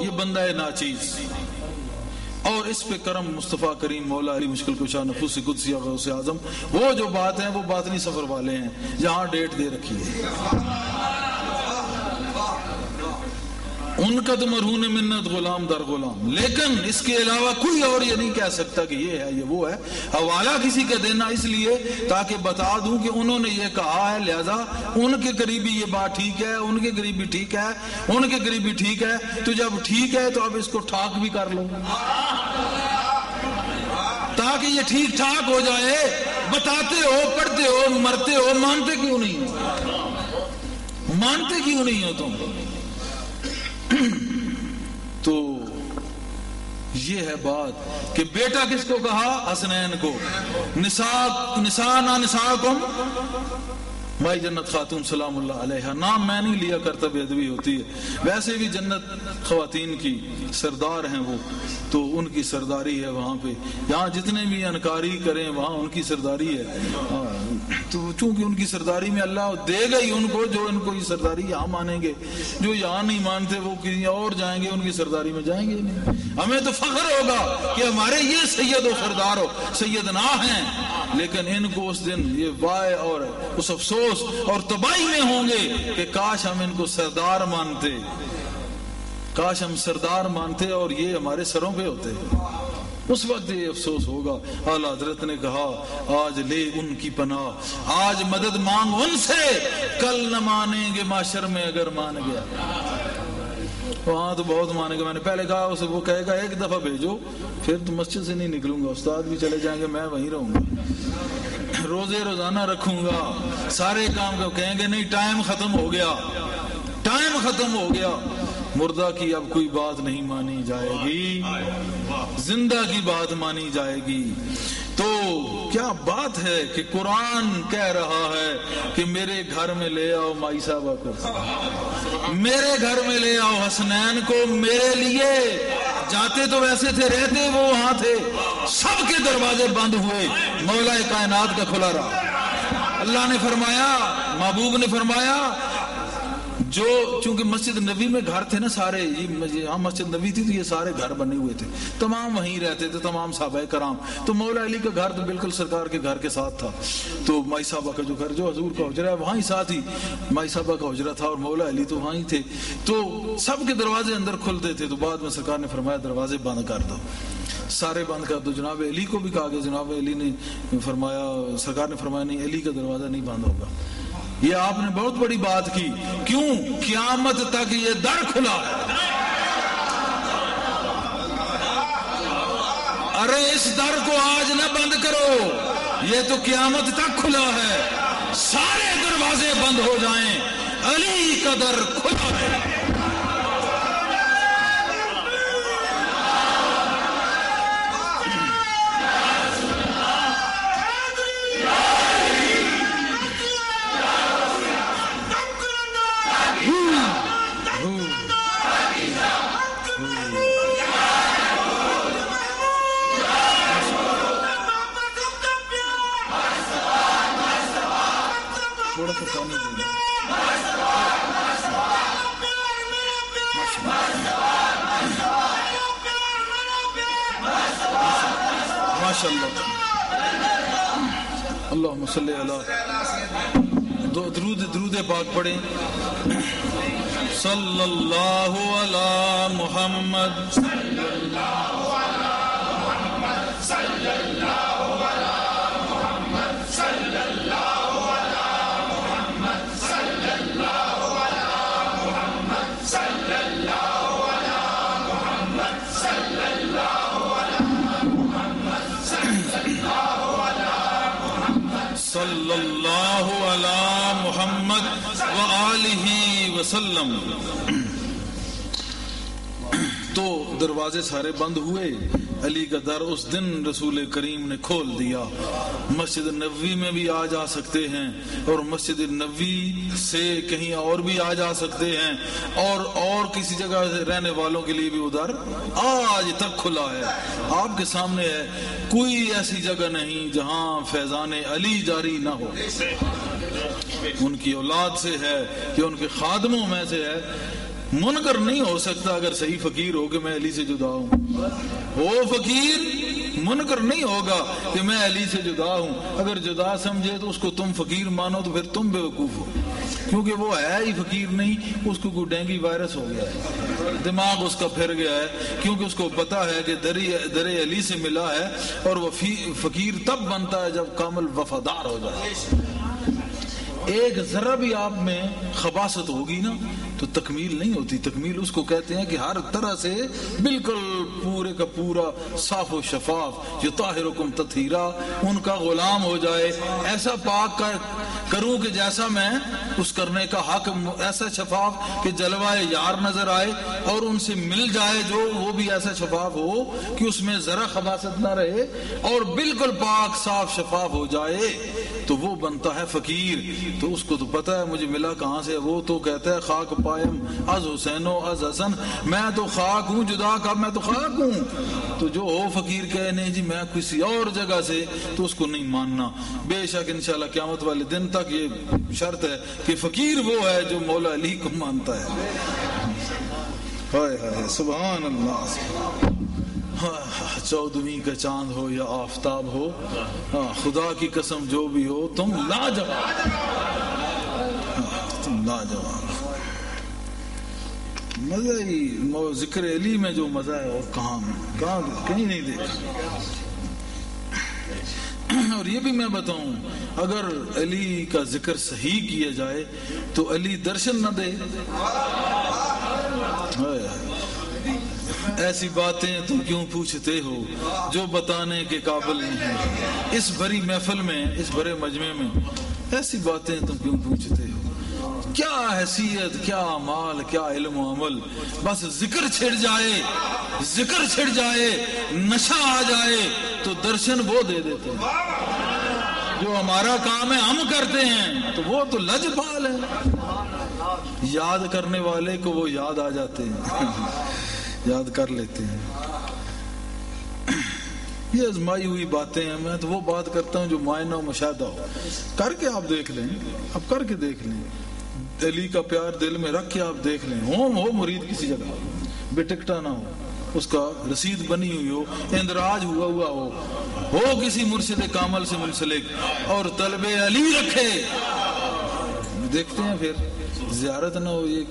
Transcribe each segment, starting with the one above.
یہ بندہ ناچیز، اور اس پہ کرم مصطفیٰ کریم مولا علی مشکل کشا نفوس قدسی غوث اعظم، وہ جو بات ہیں وہ باطنی سفر والے ہیں، جہاں ڈیٹ دے رکھی ہے ان کا تو مرہون منت غلام در غلام، لیکن اس کے علاوہ کوئی اور یہ نہیں کہہ سکتا کہ یہ ہے یہ وہ ہے۔ حوالہ کسی کا دینا اس لیے تاکہ بتا دوں کہ انہوں نے یہ کہا ہے، لہذا ان کے قریبی یہ بات ٹھیک ہے، ان کے قریبی ٹھیک ہے، ان کے قریبی ٹھیک ہے، تو جب ٹھیک ہے تو اب اس کو ٹھاک بھی کر لو تاکہ یہ ٹھیک ٹھاک ہو جائے۔ بتاتے ہو، پڑھتے ہو، مرتے ہو، مانتے کیوں نہیں ہو؟ مانتے کیوں نہیں ہو تم؟ تو یہ ہے بات کہ بیٹا کس کو کہا؟ حسنین کو۔ نساء نساءکم، بھائی جنت خاتون سلام اللہ علیہ، نام میں نہیں لیا کرتا، بے ادبی ہوتی ہے، ویسے بھی جنت خواتین کی سردار ہیں وہ، تو ان کی سرداری ہے وہاں پہ، یہاں جتنے بھی انکاری کریں وہاں ان کی سرداری ہے، تو چونکہ ان کی سرداری میں اللہ دے گا ہی ان کو، جو ان کو یہ سرداری یہاں مانیں گے، جو یہاں نہیں مانتے وہ کہیں اور جائیں گے، ان کی سرداری میں جائیں گے نہیں۔ ہمیں تو فخر ہوگا کہ ہمارے یہ سید و سردار ہو سیدنا ہیں، لیکن ان کو اس دن یہ وائے اور اس افسوس اور تباہی میں ہوں گے کہ کاش ہم ان کو سردار مانتے، کاش ہم سردار مانتے اور یہ ہمارے سروں پہ ہوتے، اس وقت یہ افسوس ہوگا۔ اعلی حضرت نے کہا آج لے ان کی پناہ، آج مدد مانگ ان سے، کل نہ مانیں گے معاشر میں اگر مان گیا۔ وہاں تو بہت مانے گا، میں نے پہلے کہا اسے، وہ کہے گا ایک دفعہ بھیجو پھر تو مسجد سے نہیں نکلوں گا، استاد بھی چلے جائیں گے میں وہیں رہوں گا، روزے روزانہ رکھوں گا، سارے کام کو کہیں گے نہیں ٹائم ختم ہو گیا، ٹائم ختم ہو گیا۔ مردہ کی اب کوئی بات نہیں مانی جائے گی، زندہ کی بات مانی جائے گی۔ تو کیا بات ہے کہ قرآن کہہ رہا ہے کہ میرے گھر میں لے آؤ مائی صاحبہ کو، میرے گھر میں لے آؤ حسنین کو، میرے لیے جاتے تو ویسے تھے، رہتے وہ وہاں تھے، سب کے دروازے بند ہوئے، مولا کائنات کا کھلا رہا۔ اللہ نے فرمایا، محبوب نے فرمایا، جو چونکہ مسجد نبی میں گھر تھے نا سارے، یہاں مسجد نبی تھی تو یہ سارے گھر بنے ہوئے تھے، تمام وہیں رہتے تھے، تمام صحابہ کرام، تو مولا علی کا گھر تو بالکل سرکار کے گھر کے ساتھ تھا، تو مائی صاحبہ کا جو گھر جو حضور کا حجرہ ہے وہاں ہی ساتھ ہی مائی صاحبہ کا حجرہ تھا، اور مولا علی تو وہاں ہی تھے، تو سب کے دروازے اندر کھلتے تھے۔ تو بعد میں سرکار نے فرمایا دروازے بند کر دو، سارے بند کر دو۔ جناب علی کو بھی کہا کہ جناب علی نے فرمایا، سرکار نے فرمایا نہیں، علی کا دروازہ نہیں بند ہوگا۔ یہ آپ نے بہت بڑی بات کی، کیوں؟ قیامت تک یہ در کھلا ہے۔ ارے اس در کو آج نہ بند کرو، یہ تو قیامت تک کھلا ہے، سارے دروازے بند ہو جائیں، علی کا در کھلا ہے۔ اللہم صلی علی، درود پاک پڑھیں، صلی اللہ علی محمد، صلی اللہ علی محمد، صلی اللہ علی محمد، صلی اللہ علی محمد، صلی اللہ علی محمد، صلی اللہ علی محمد، صلی اللہ علی محمد، صلی اللہ علی محمد وآلہ وسلم۔ تو دروازے سارے بند ہوئے، علی کا در اس دن رسول کریم نے کھول دیا۔ مسجد نبوی میں بھی آ جا سکتے ہیں، اور مسجد نبوی سے کہیں اور بھی آ جا سکتے ہیں، اور کسی جگہ رہنے والوں کے لیے بھی ادھر آج تک کھلا ہے۔ آپ کے سامنے ہے، کوئی ایسی جگہ نہیں جہاں فیضان علی جاری نہ ہو۔ ان کی اولاد سے ہے کہ ان کے خادموں میں سے ہے، منکر نہیں ہو سکتا اگر صحیح فقیر ہو کہ میں علی سے جدا ہوں. وہ فقیر منکر نہیں ہوگا کہ میں علی سے جدا ہوں. اگر جدا سمجھے تو اس کو تم فقیر مانو تو پھر تم بے وقوف ہو، کیونکہ وہ ہے ہی فقیر نہیں. اس کو کوئی ڈینگی وائرس ہو گیا ہے، دماغ اس کا پھر گیا ہے، کیونکہ اس کو پتا ہے کہ در علی سے ملا ہے. اور وہ فقیر تب بنتا ہے جب کامل وفادار ہو جائے. ایک ذرا بھی آپ میں خباثت ہوگی نا تو تکمیل نہیں ہوتی. تکمیل اس کو کہتے ہیں کہ ہر طرح سے بالکل پورے کا پورا صاف و شفاف، یطہرکم تطہیرا، ان کا غلام ہو جائے. ایسا پاک کروں کہ جیسا میں اس کرنے کا حق، ایسا شفاف کہ جلوہ یار نظر آئے اور ان سے مل جائے جو وہ بھی ایسا شفاف ہو کہ اس میں ذرا خباثت نہ رہے اور بالکل پاک صاف شفاف ہو جائے، تو وہ بنتا ہے فقیر. تو اس کو تو پتا ہے مجھے ملا کہاں سے. وہ تو کہتا ہے خاک پائم از حسین و از حسن، میں تو خاک ہوں، جدا کا میں تو خاک ہوں. تو جو ہو فقیر کہے نہیں جی میں کسی اور جگہ سے، تو اس کو نہیں ماننا. بے شک انشاءاللہ قیامت والے دن تک یہ شرط ہے کہ فقیر وہ ہے جو مولا علی کو مانتا ہے. ہائے ہائے سبحان اللہ. 14ویں کا چاند ہو یا آفتاب ہو، خدا کی قسم جو بھی ہو تم لاجواب، تم لاجواب. مزہ ہی ذکر علی میں جو مزہ ہے اور کہاں کہیں نہیں دیکھا. اور یہ بھی میں بتاؤں، اگر علی کا ذکر صحیح کیا جائے تو علی درشن نہ دے. ایسی باتیں تم کیوں پوچھتے ہو جو بتانے کے قابل نہیں ہے. اس بھری محفل میں، اس بھرے مجمع میں ایسی باتیں تم کیوں پوچھتے ہو؟ کیا حیثیت، کیا اعمال، کیا علم و عمل. بس ذکر چھڑ جائے، ذکر چھڑ جائے، نشہ آ جائے تو درشن وہ دے دیتے ہیں. جو ہمارا کام ہے ہم کرتے ہیں تو وہ تو لجپال ہے. یاد کرنے والے کو وہ یاد آ جاتے ہیں، یاد کر لیتے ہیں. یہ ازمائی ہوئی باتیں ہیں. میں تو وہ بات کرتا ہوں جو معائنہ و مشاہدہ ہو. کر کے آپ دیکھ لیں، اب کر کے دیکھ لیں، علی کا پیار دل میں رکھ کے آپ دیکھ لیں. ہو مرید کسی جگہ بے ٹکٹا نہ ہو، اس کا رسید بنی ہوئی ہو، اندراج ہوا ہو کسی مرشد کامل سے منسلک اور طلب علی رکھے. دیکھتے ہیں پھر زیارت نہ ہو. یہ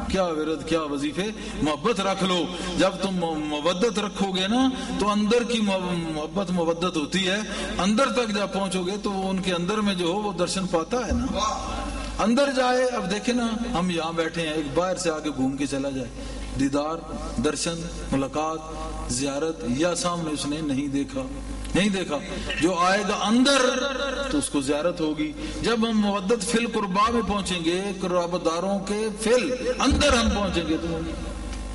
کیا ورد، کیا وظیفے. محبت رکھ لو. جب تم مودت رکھو گے نا تو اندر کی محبت مودت ہوتی ہے. اندر تک جب پہنچو گے تو ان کے اندر میں جو ہو وہ درشن پاتا ہے نا. اندر جائے. اب دیکھیں نا ہم یہاں بیٹھے ہیں، ایک باہر سے آگے گھوم کے چلا جائے، دیدار، درشن، ملاقات، زیارت، یا سامنے اس نے نہیں دیکھا. جو آئے گا اندر تو اس کو زیارت ہوگی. جب ہم مودت فل قربا میں پہنچیں گے، قرابتداروں کے فل اندر ہم پہنچیں گے تو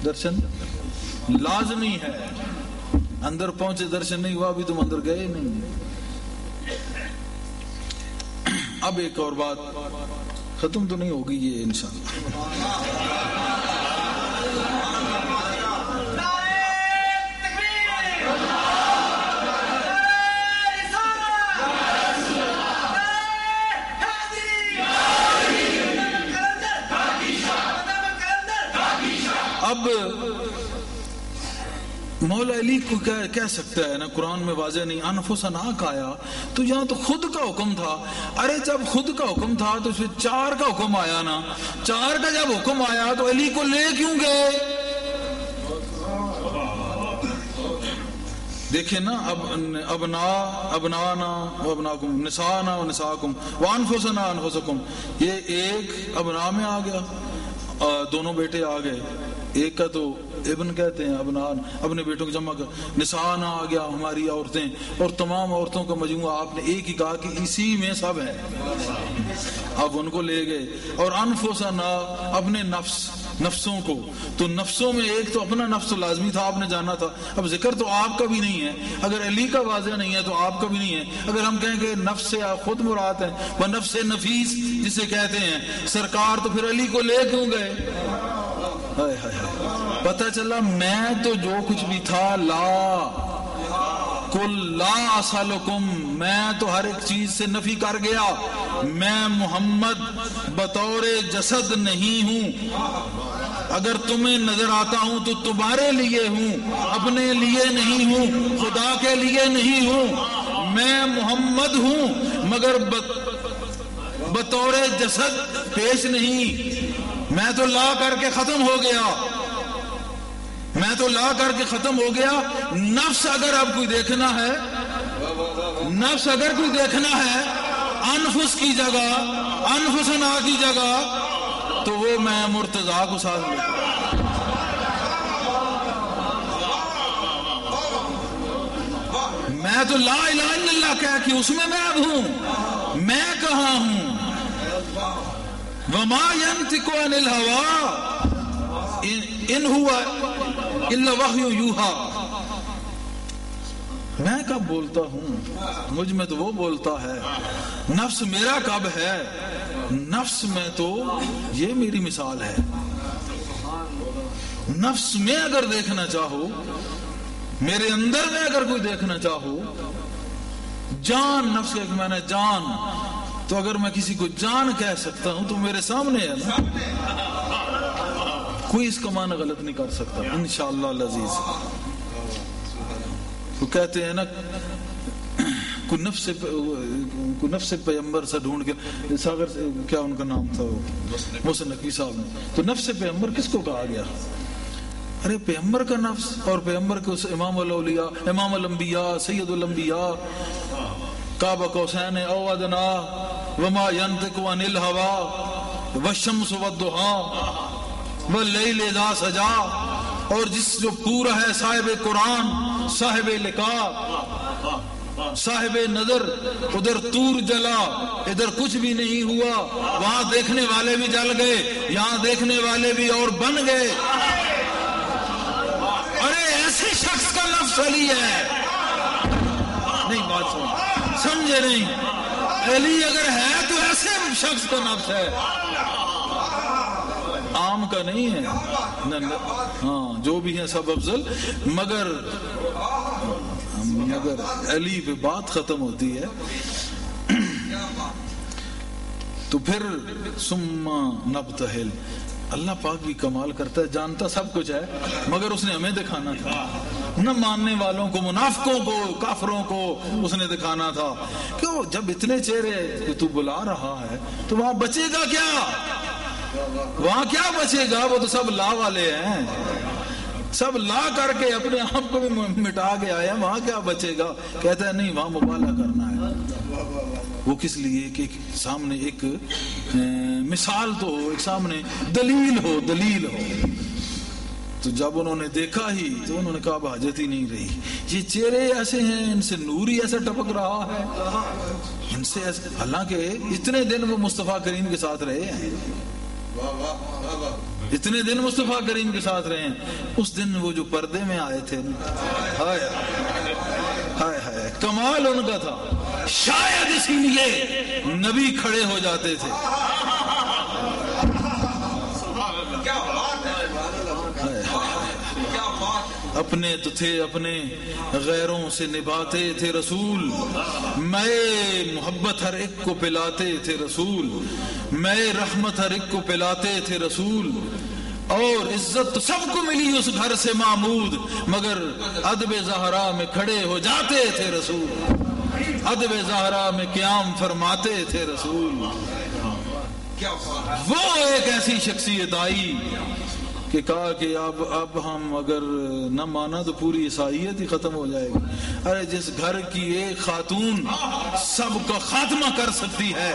درشن لازمی ہے. اندر پہنچے درشن نہیں ہوا ابھی تم اندر گئے نہیں. اب ایک اور بات ختم تو نہیں ہوگی یہ انشاءاللہ. اب مولا علی کو کہہ سکتا ہے نا، قرآن میں واضح نہیں، انفسنا کہا تو یہاں تو خود کا حکم تھا. ارے جب خود کا حکم تھا تو پھر 4 کا حکم آیا نا. 4 کا جب حکم آیا تو علی کو لے کیوں گئے؟ دیکھیں نا، ابنانا وابناکم، نسانا ونساکم وانفسنا انفسکم. یہ ایک ابنا میں آ گیا، دونوں بیٹے آ گئے. ایک کا تو ابن کہتے ہیں، اپنے بیٹوں کی جمع کا. نسانا آ گیا، ہماری عورتیں، اور تمام عورتوں کا مجموعہ. آپ نے ایک ہی کہا کہ اسی میں سب ہے. اب ان کو لے گئے. اور انفسنا، اپنے نفسوں کو. تو نفسوں میں ایک تو اپنا نفس لازمی تھا، آپ نے جانا تھا. اب ذکر تو آپ کا بھی نہیں ہے. اگر علی کا واضح نہیں ہے تو آپ کا بھی نہیں ہے. اگر ہم کہیں کہ نفس سے آپ خود مراد ہے، وہ نفس نفیس جسے کہتے ہیں سرکار، تو پھر علی کو لے کیوں گئے؟ پتہ چلا میں تو جو کچھ بھی تھا، کل لا اسالکم، میں تو ہر ایک چیز سے نفی کر گیا. میں محمد بطور جسد نہیں ہوں. اگر تمہیں نظر آتا ہوں تو تمہارے لیے ہوں، اپنے لیے نہیں ہوں، خدا کے لیے نہیں ہوں۔ میں محمد ہوں مگر بطور جسد پیش نہیں، میں تو لا کر کے ختم ہو گیا، میں تو لا کر کے ختم ہو گیا۔ نفس اگر اب کوئی دیکھنا ہے، نفس اگر کوئی دیکھنا ہے انفس کی جگہ، انفسنا کی جگہ، تو وہ میں مرتضیٰ کو ساتھ لے کر، میں تو لا الہ الا اللہ کہہ کہ اس میں میں اب ہوں، میں کہاں ہوں؟ وما ينطق عن الهوى ان هو الا وحی یوحی۔ میں کب بولتا ہوں؟ مجھ میں تو وہ بولتا ہے۔ نفس میرا کب ہے؟ نفس میں تو یہ میری مثال ہے۔ نفس میں اگر دیکھنا چاہو، میرے اندر میں اگر کوئی دیکھنا چاہو، جان، نفس کا ایک معنی ہے جان، تو اگر میں کسی کو جان کہہ سکتا ہوں تو میرے سامنے ہے نا، کوئی اس کا معنی غلط نہیں کر سکتا انشاءاللہ العزیز۔ وہ کہتے ہیں نا کوئی نفس پیغمبر سے ڈھونڈ کے، ساگر سے کیا ان کا نام تھا، محسن نقوی صاحب نے، تو نفس پیغمبر کس کو کہا گیا؟ ارے پیغمبر کا نفس، اور پیغمبر کے اس امام الاولیاء، امام الانبیاء، سید الانبیاء، قاب قوسین او ادنا، وما ينطق عن الهوى والشمس والضحى واللیل اذا سجا، اور جس جو پورا ہے صاحب قرآن، صاحب لقاء، صاحب نظر، ادھر طور جلا، ادھر کچھ بھی نہیں ہوا، وہاں دیکھنے والے بھی جل گئے، یہاں دیکھنے والے بھی اور بن گئے۔ ارے ایسے شخص کا لفظ علی ہے، نہیں بات سمجھے نہیں، علی اگر ہے تو ایسے شخص کا نفس ہے، عام کا نہیں ہے۔ ہاں جو بھی ہیں سب افضل، مگر علی پہ بات ختم ہوتی ہے۔ تو پھر ثم نبتہل، اللہ پاک بھی کمال کرتا ہے، جانتا سب کچھ ہے، مگر اس نے ہمیں دکھانا تھا، نہ ماننے والوں کو، منافقوں کو، کافروں کو اس نے دکھانا تھا۔ کیوں؟ جب اتنے چہرے تو بلا رہا ہے تو وہاں بچے گا کیا؟ وہاں کیا بچے گا؟ وہ تو سب لا والے ہیں، سب لا کر کے اپنے آپ کو بھی مٹا کے آیا، وہاں کیا بچے گا؟ کہتا ہے نہیں، وہاں مبالغہ کرنا ہے۔ وہ کس لیے کہ سامنے ایک مثال تو ہو، ایک سامنے دلیل ہو، دلیل ہو۔ تو جب انہوں نے دیکھا ہی تو انہوں نے کہا اب حاجت ہی نہیں رہی، یہ چہرے ایسے ہیں، ان سے نور ہی ایسا ٹپک رہا ہے، ان سے ایسے، حالانکہ اتنے دن وہ مصطفیٰ کریم کے ساتھ رہے ہیں، اتنے دن مصطفیٰ کریم کے ساتھ رہے ہیں، اس دن وہ جو پردے میں آئے تھے، ہائے ہائے ہائے، کمال ان کا تھا، شاید اسی لیے نبی کھڑے ہو جاتے تھے۔ اپنے تو تھے، اپنے غیروں سے نبھاتے تھے رسول، میں محبت ہر ایک کو پلاتے تھے رسول، میں رحمت ہر ایک کو پلاتے تھے رسول، اور عزت تو سب کو ملی اس گھر سے محمود، مگر ادب زہرا میں کھڑے ہو جاتے تھے رسول، ادب زہرا میں قیام فرماتے تھے رسول۔ وہ ایک ایسی شخصیت آئی کہ کہا کہ اب ہم اگر نہ مانا تو پوری عیسائیت ہی ختم ہو جائے گی۔ ارے جس گھر کی ایک خاتون سب کا خاتمہ کر سکتی ہے،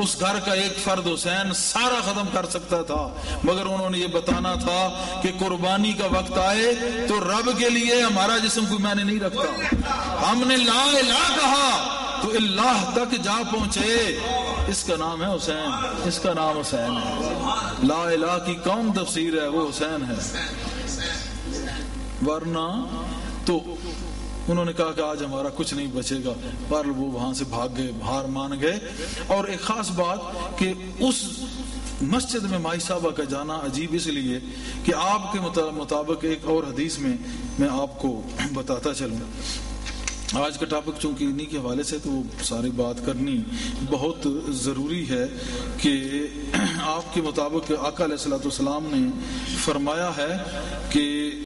اس گھر کا ایک فرد حسین سارا ختم کر سکتا تھا، مگر انہوں نے یہ بتانا تھا کہ قربانی کا وقت آئے تو رب کے لیے ہمارا جسم کوئی معنی نہیں رکھتا۔ ہم نے لا الہ کہا تو اللہ تک جا پہنچے، اس کا نام ہے حسین، اس کا نام حسین ہے۔ لا الہ کی کون تفسیر ہے؟ وہ حسین ہے، ورنہ تو انہوں نے کہا کہ آج ہمارا کچھ نہیں بچے گا، پر وہ وہاں سے بھاگ گئے، ہار مان گئے۔ اور ایک خاص بات کہ اس مسجد میں مائی صاحبہ کا جانا عجیب اس لیے کہ آپ کے مطابق ایک اور حدیث میں آپ کو بتاتا چلوں آج کا ٹاپک چونکہ انہی کے حوالے سے تو وہ ساری بات کرنی بہت ضروری ہے کہ آپ کے مطابق آقا علیہ الصلوۃ والسلام نے فرمایا ہے کہ